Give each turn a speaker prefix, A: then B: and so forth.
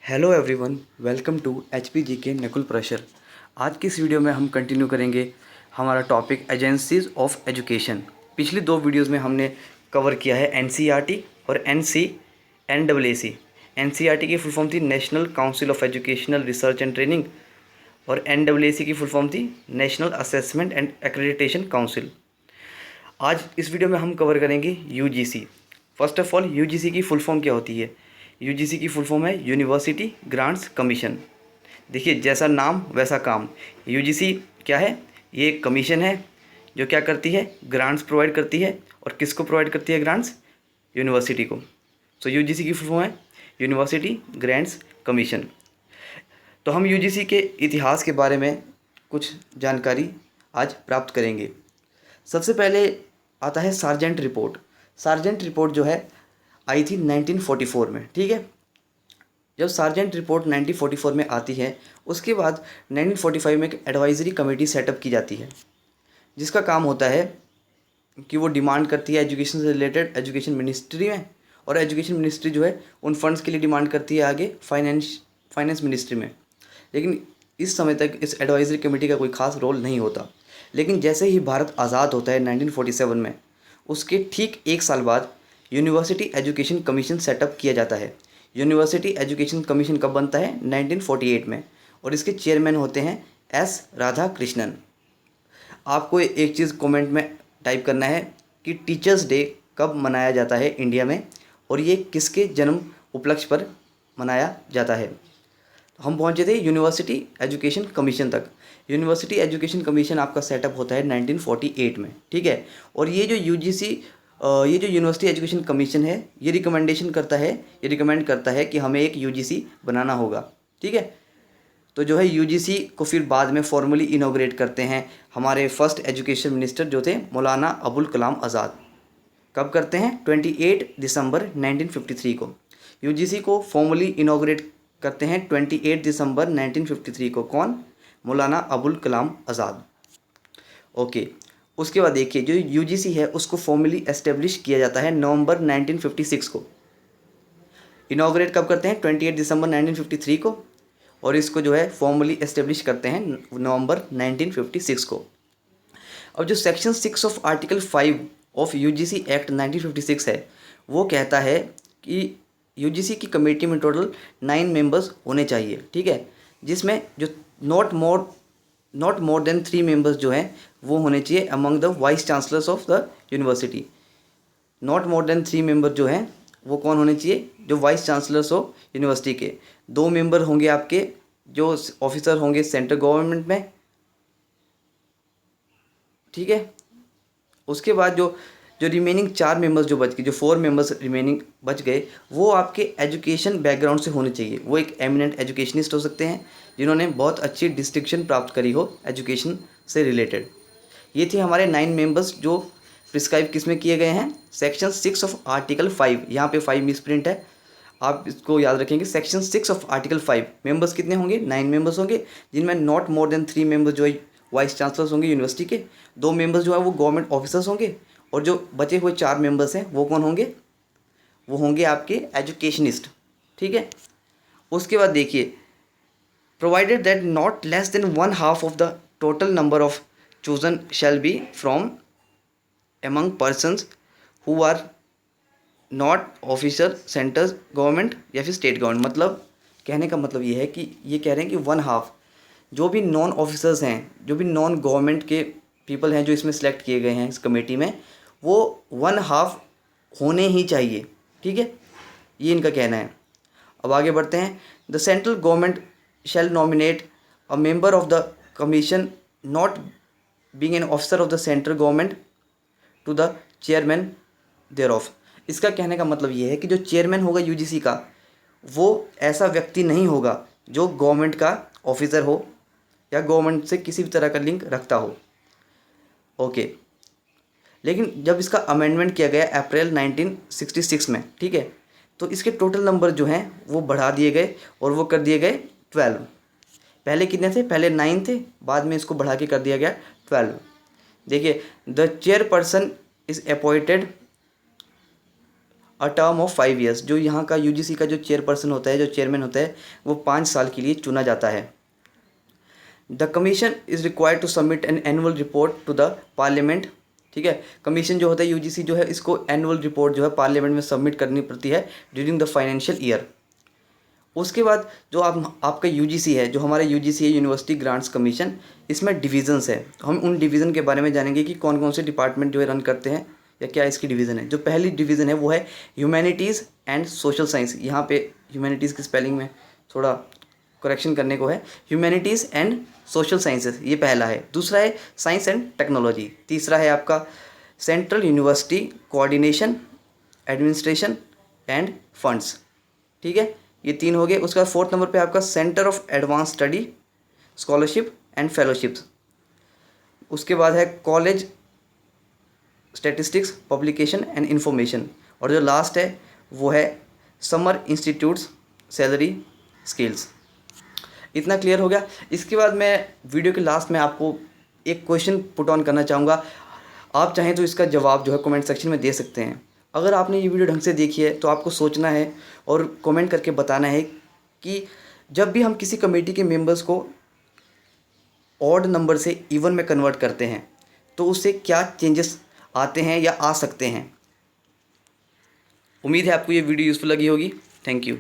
A: Hello everyone, welcome to H P G K Nakul pressure. आज की इस वीडियो में हम कंटिन्यू करेंगे हमारा टॉपिक एजेंसीज ऑफ एजुकेशन। पिछली दो वीडियोस में हमने कवर किया है एनसीईआरटी और एनएएसी। एनसीईआरटी की फुल फॉर्म थी national council of educational research and training और एनएएसी की फुल फॉर्म थी national assessment and accreditation council. आज इस वीडियो में हम कवर करेंगे UGC. First of all, UGC की फुल फॉर्म क्या होती है? यूजीसी की फुल फॉर्म है यूनिवर्सिटी ग्रांट्स कमीशन। देखिए, जैसा नाम वैसा काम। यूजीसी क्या है? ये एक कमीशन है जो क्या करती है? ग्रांट्स प्रोवाइड करती है। और किसको प्रोवाइड करती है ग्रांट्स? यूनिवर्सिटी को। सो यूजीसी की फुल फॉर्म है यूनिवर्सिटी ग्रांट्स कमीशन। तो हम यूजीसी के इतिहास के बारे में कुछ जानकारी आज प्राप्त करेंगे। सबसे पहले आता है सार्जेंट रिपोर्ट। सार्जेंट रिपोर्ट जो है आई थी 1944 में, ठीक है। जब सार्जेंट रिपोर्ट 1944 में आती है, उसके बाद 1945 में एक एडवाइजरी कमेटी सेटअप की जाती है, जिसका काम होता है कि वो डिमांड करती है एजुकेशन से रिलेटेड एजुकेशन मिनिस्ट्री में, और एजुकेशन मिनिस्ट्री जो है उन फंड्स के लिए डिमांड करती है आगे फाइनेंस मिनिस्ट्री में। लेकिन इस समय तक इस एडवाइजरी कमेटी का कोई खास रोल नहीं होता। लेकिन जैसे ही भारत आज़ाद होता है 1947 में, उसके ठीक एक साल बाद यूनिवर्सिटी एजुकेशन कमीशन सेटअप किया जाता है। यूनिवर्सिटी एजुकेशन कमीशन कब बनता है? 1948 में, और इसके चेयरमैन होते हैं एस राधा कृष्णन। आपको एक चीज़ कमेंट में टाइप करना है कि टीचर्स डे कब मनाया जाता है इंडिया में, और ये किसके जन्म उपलक्ष्य पर मनाया जाता है। हम पहुंचे थे यूनिवर्सिटी एजुकेशन कमीशन तक। यूनिवर्सिटी एजुकेशन कमीशन आपका सेटअप होता है 1948 में, ठीक है। और ये जो ये जो यूनिवर्सिटी एजुकेशन कमीशन है, ये रिकमेंड करता है कि हमें एक यूजीसी बनाना होगा, ठीक है। तो जो है यूजीसी को फिर बाद में फॉर्मली इनॉग्रेट करते हैं हमारे फर्स्ट एजुकेशन मिनिस्टर जो थे मौलाना अबुल कलाम आज़ाद। कब करते हैं? 28 दिसंबर 1953 को। यूजीसी को फॉर्मली इनॉग्रेट करते हैं 28 दिसंबर 1953 को। कौन? मौलाना अबुल कलाम आज़ाद। ओके, उसके बाद देखिए, जो यूजीसी है उसको फॉर्मली एस्टेब्लिश किया जाता है नवंबर 1956 को। इनॉग्रेट कब करते हैं? 28 दिसंबर 1953 को, और इसको जो है फॉर्मली एस्टेब्लिश करते हैं नवंबर 1956 को। अब जो section 6 of article 5 of UGC act 1956 है, वो कहता है कि यूजीसी की कमेटी में टोटल 9 मेंबर्स होने चाहिए, ठीक है। जिसमें जो नॉट मोर देन 3 मेंबर्स जो हैं वो होने चाहिए among the vice chancellors of the university. Not more than 3 member जो हैं वो कौन होने चाहिए? जो वाइस चांसलर्स ऑफ यूनिवर्सिटी के। 2 मेंबर होंगे आपके जो ऑफिसर होंगे सेंट्रल गवर्नमेंट में, ठीक है। उसके बाद जो रिमेनिंग 4 मेंबर्स जो बच गए, जो 4 मेंबर्स रिमेनिंग बच गए, वो आपके एजुकेशन बैकग्राउंड से होने चाहिए। वो एक एमिनेंट एजुकेशनिस्ट हो सकते हैं जिन्होंने बहुत अच्छी डिस्टिंक्शन प्राप्त करी हो एजुकेशन से रिलेटेड। ये थे हमारे 9 मेंबर्स जो प्रिस्क्राइब किस में किए गए हैं? Section 6 of article 5। यहाँ पे 5 मिस प्रिंट है, आप इसको याद रखेंगे। सेक्शन 6 ऑफ आर्टिकल 5 मेंबर्स कितने होंगे? 9 मेंबर्स होंगे, जिनमें नॉट मोर देन 3 मेंबर्स जो है वाइस चांसलर्स होंगे यूनिवर्सिटी के। 2 मेंबर्स जो है वो गवर्नमेंट ऑफिसर्स होंगे, और जो बचे हुए 4 मेंबर्स हैं वो कौन होंगे? वो होंगे आपके एजुकेशनिस्ट, ठीक है। उसके बाद देखिए, provided that not less than 1/2 of the total number of chosen shall be from among persons who are not officer centre government या फिर स्टेट गवर्नमेंट। मतलब कहने का मतलब ये है कि ये कह रहे हैं कि 1/2 जो भी नॉन ऑफिसर्स हैं, जो भी नॉन गवर्नमेंट के पीपल हैं जो इसमें सेलेक्ट किए गए हैं इस कमेटी में, वो 1/2 होने ही चाहिए, ठीक है। ये इनका कहना है। अब आगे बढ़ते हैं। The central government shall nominate a member of the commission not being an officer of the central government to the chairman thereof. इसका कहने का मतलब ये है कि जो चेयरमैन होगा यूजीसी का, वो ऐसा व्यक्ति नहीं होगा जो गवर्नमेंट का ऑफिसर हो या गवर्नमेंट से किसी भी तरह का लिंक रखता हो। ओके, लेकिन जब इसका अमेंडमेंट किया गया अप्रैल 1966 में, ठीक है, तो इसके टोटल नंबर जो हैं वो बढ़ा दिए गए और वो कर दिए गए 12। पहले कितने थे? पहले 9 थे, बाद में इसको बढ़ा के कर दिया गया 12। देखिए, the chairperson is appointed a term of 5 years. जो यहाँ का यूजीसी का जो चेयरपर्सन होता है, जो चेयरमैन होता है, वो 5 साल के लिए चुना जाता है। The commission is required to submit an annual report to the parliament. ठीक है, कमीशन जो होता है यूजीसी जो है, इसको एनुअल रिपोर्ट जो है पार्लियामेंट में सबमिट करनी पड़ती है ड्यूरिंग द फाइनेंशियल ईयर। उसके बाद जो आपका यूजीसी है, जो हमारा यूजीसी है, यूनिवर्सिटी ग्रांट्स कमीशन, इसमें डिविजन्स है। हम उन डिवीज़न के बारे में जानेंगे कि कौन कौन से डिपार्टमेंट जो है रन करते हैं या क्या इसकी डिवीज़न है। जो पहली डिवीज़न है वो है ह्यूमैनिटीज़ एंड सोशल साइंस। यहाँ पे ह्यूमैनिटीज़ की स्पेलिंग में थोड़ा करेक्शन करने को है, ह्यूमैनिटीज़ एंड सोशल साइंसेस, ये पहला है। दूसरा है साइंस एंड टेक्नोलॉजी। तीसरा है आपका central university coordination, administration end funds. ठीक है, ये 3 हो गए। उसका 4th नंबर पे आपका centre of advance study, scholarship and fellowships. उसके बाद है college statistics, publication and information. और जो लास्ट है वो है समर इंस्टीट्यूट्स, सैलरी, स्किल्स। इतना क्लियर हो गया। इसके बाद मैं वीडियो के लास्ट में आपको एक क्वेश्चन पुट ऑन करना चाहूँगा। आप चाहें तो इसका जवाब जो है कमेंट सेक्शन में दे सकते हैं। अगर आपने ये वीडियो ढंग से देखी है तो आपको सोचना है और कमेंट करके बताना है कि जब भी हम किसी कमेटी के मेंबर्स को ऑड नंबर से इवन में कन्वर्ट करते हैं तो उससे क्या चेंजेस आते हैं या आ सकते हैं। उम्मीद है आपको ये वीडियो यूज़फुल लगी होगी। Thank you.